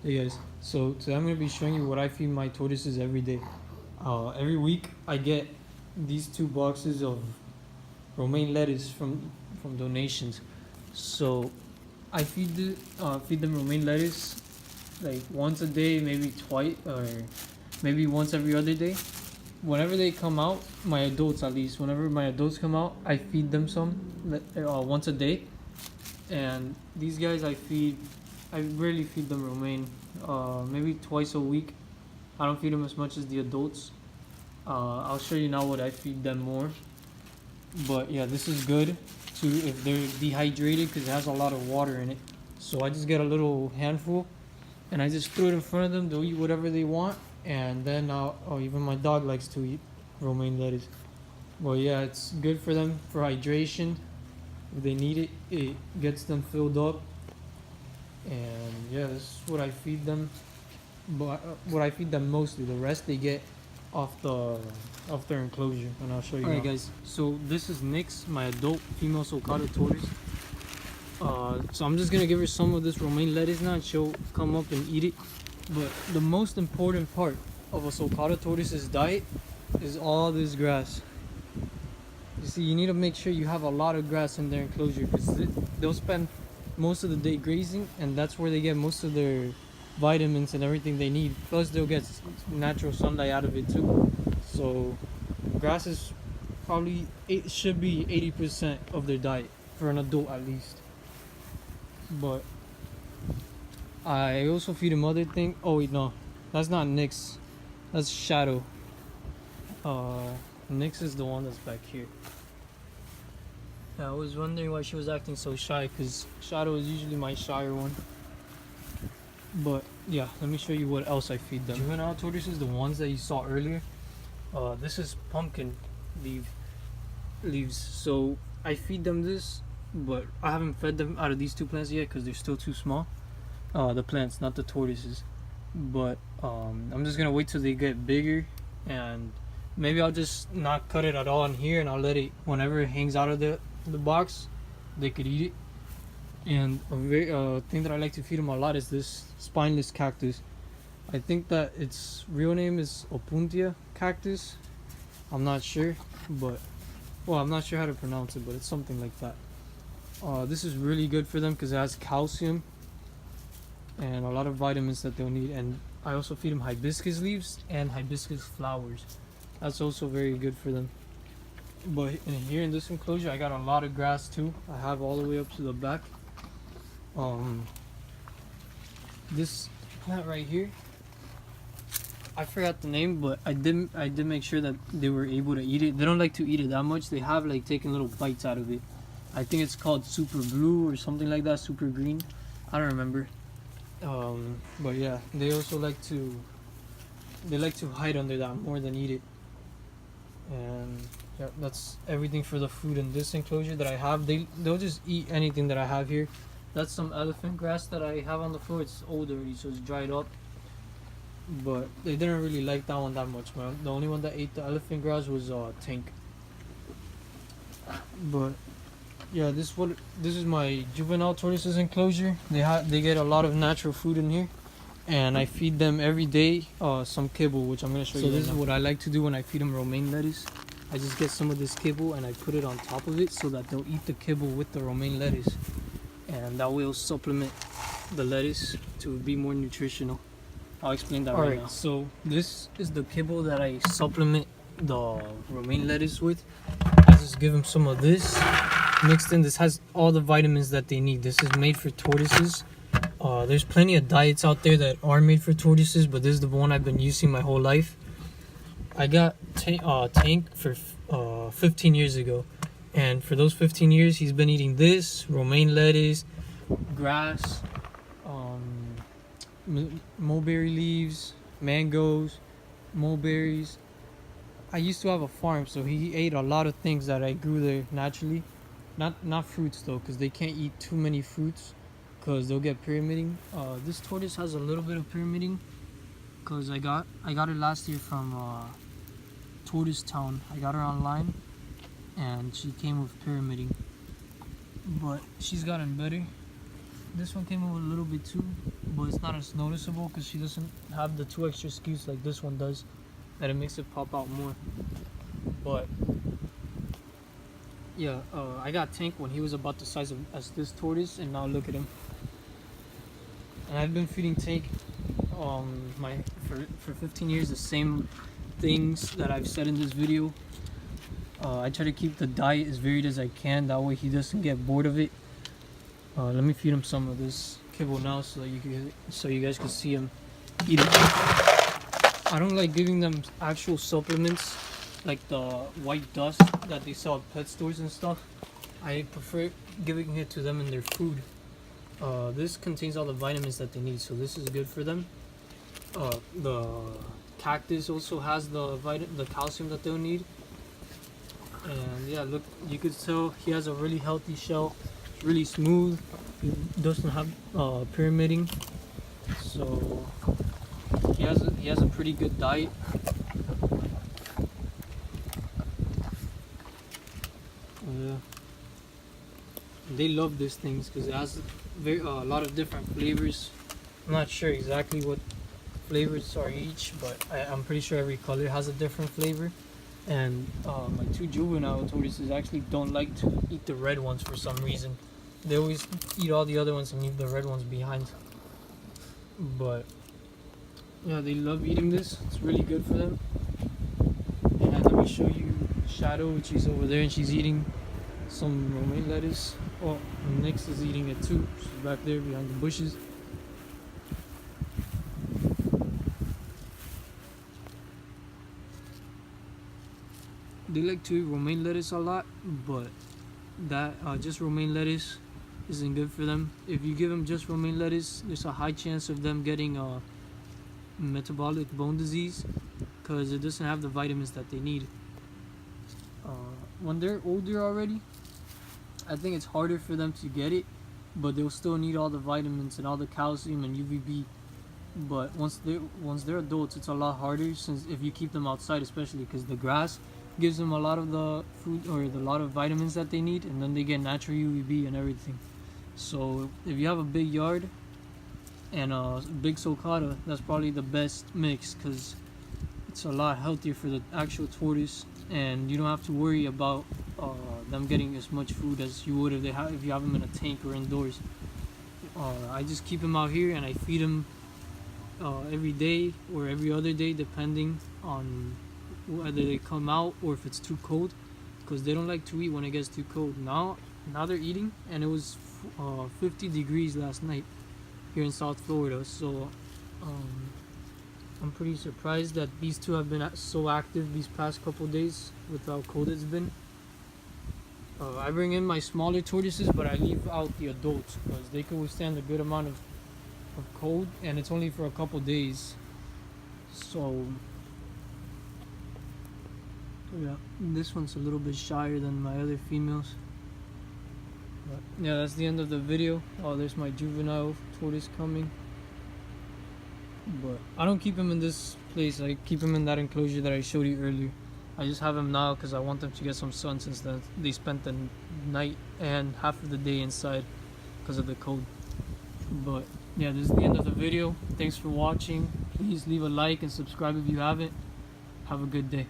Hey guys, so today I'm going to be showing you what I feed my tortoises every day. Every week I get these 2 boxes of romaine lettuce from donations. So I feed them romaine lettuce like once a day, maybe twice, or maybe once every other day. Whenever they come out, my adults at least, whenever my adults come out, I feed them some once a day. And these guys I rarely feed them romaine, maybe twice a week. I don't feed them as much as the adults. I'll show you now what I feed them more. But yeah, this is good to if they're dehydrated because it has a lot of water in it. So I just get a little handful and I just throw it in front of them. They'll eat whatever they want, and then even my dog likes to eat romaine lettuce. Well, yeah, it's good for them for hydration. If they need it, it gets them filled up. And yeah, this is what I feed them. But what I feed them mostly. The rest they get off their enclosure, and I'll show you. Alright, guys. So this is Nyx, my adult female sulcata tortoise. So I'm just gonna give her some of this romaine lettuce now, and she'll come up and eat it. But the most important part of a sulcata tortoise's diet is all this grass. You see, you need to make sure you have a lot of grass in their enclosure because they'll spend most of the day grazing, and that's where they get most of their vitamins and everything they need. Plus, they'll get natural sunlight out of it too. So, grass is probably it should be 80% of their diet for an adult at least. But I also feed them other things. Oh wait, no, that's not Nyx. That's Shadow. Nyx is the one that's back here. Yeah, I was wondering why she was acting so shy because Shadow is usually my shyer one. But yeah, let me show you what else I feed them. Juvenile tortoises, the ones that you saw earlier. This is pumpkin leaves. So I feed them this, but I haven't fed them out of these 2 plants yet because they're still too small. The plants, not the tortoises. But I'm just gonna wait till they get bigger, and maybe I'll just not cut it at all in here, and I'll let it whenever it hangs out of the box, they could eat it. And a thing that I like to feed them a lot is this spineless cactus. I think that its real name is Opuntia cactus. I'm not sure, but I'm not sure how to pronounce it, but it's something like that. This is really good for them because it has calcium and a lot of vitamins that they'll need. And I also feed them hibiscus leaves and hibiscus flowers. That's also very good for them. But here in this enclosure, I got a lot of grass too. I have all the way up to the back. This plant right here, I forgot the name, but I did make sure that they were able to eat it. They don't like to eat it that much. They have like taken little bites out of it. I think it's called super blue or something like that, super green. I don't remember. But yeah, they also like to hide under that more than eat it. And yeah, that's everything for the food in this enclosure that I have. They'll just eat anything that I have here. That's some elephant grass that I have on the floor. It's old already, so it's dried up. But they didn't really like that one that much, man. The only one that ate the elephant grass was Tank. But yeah, this is my juvenile tortoises enclosure. They get a lot of natural food in here, and I feed them every day some kibble, which I'm gonna show you. So this is what I like to do when I feed them romaine lettuce. I just get some of this kibble and I put it on top of it so that they'll eat the kibble with the romaine lettuce, and that will supplement the lettuce to be more nutritional. I'll explain that right now. So this is the kibble that I supplement the romaine lettuce with. I just give them some of this mixed in. This has all the vitamins that they need. This is made for tortoises. There's plenty of diets out there that are made for tortoises, but this is the one I've been using my whole life. I got Tank for 15 years ago, and for those 15 years he's been eating this romaine lettuce, grass, mulberry leaves, mangoes, mulberries. I used to have a farm, so he ate a lot of things that I grew there naturally. Not fruits though, because they can't eat too many fruits because they'll get pyramiding. This tortoise has a little bit of pyramiding because I got it last year from Tortoise Town. I got her online and she came with pyramiding, but she's gotten better. This one came in with a little bit too, but it's not as noticeable because she doesn't have the 2 extra scutes like this one does, that it makes it pop out more. But yeah, I got Tank when he was about the size of as this tortoise, and now look at him. And I've been feeding Tank for 15 years the same things that I've said in this video. I try to keep the diet as varied as I can, that way he doesn't get bored of it. Let me feed him some of this kibble now so that you guys can see him eat it. I don't like giving them actual supplements like the white dust that they sell at pet stores and stuff. I prefer giving it to them in their food. This contains all the vitamins that they need, so this is good for them. The cactus also has the calcium that they'll need. And yeah, look, you could tell he has a really healthy shell. It's really smooth. He doesn't have pyramiding, so he has a pretty good diet. Yeah, they love these things because it has a lot of different flavors. I'm not sure exactly what flavors are each, but I'm pretty sure every color has a different flavor. And my 2 juvenile tortoises actually don't like to eat the red ones for some reason. They always eat all the other ones and leave the red ones behind. But yeah, they love eating this. It's really good for them. And let me show you Shadow, which is over there, and she's eating some romaine lettuce. Oh, Nyx is eating it too. She's back there behind the bushes. They like to eat romaine lettuce a lot, but that just romaine lettuce isn't good for them. If you give them just romaine lettuce, there's a high chance of them getting metabolic bone disease because it doesn't have the vitamins that they need. When they're older already, I think it's harder for them to get it, but they'll still need all the vitamins and all the calcium and UVB. But once they're adults, it's a lot harder, since if you keep them outside, especially because the grass gives them a lot of the food or a lot of vitamins that they need, and then they get natural UVB and everything. So if you have a big yard and a big sulcata, that's probably the best mix because it's a lot healthier for the actual tortoise, and you don't have to worry about them getting as much food as you would if you have them in a tank or indoors. I just keep them out here and I feed them every day or every other day, depending on whether they come out or if it's too cold, because they don't like to eat when it gets too cold. Now they're eating, and it was 50 degrees last night here in South Florida, so I'm pretty surprised that these two have been so active these past couple days with how cold it's been. I bring in my smaller tortoises, but I leave out the adults because they can withstand a good amount of cold, and it's only for a couple days. So yeah, this one's a little bit shyer than my other females. But yeah, that's the end of the video. Oh, there's my juvenile tortoise coming. But I don't keep him in this place. I keep him in that enclosure that I showed you earlier. I just have him now because I want them to get some sun, since they spent the night and half of the day inside because of the cold. But yeah, this is the end of the video. Thanks for watching. Please leave a like and subscribe if you haven't. Have a good day.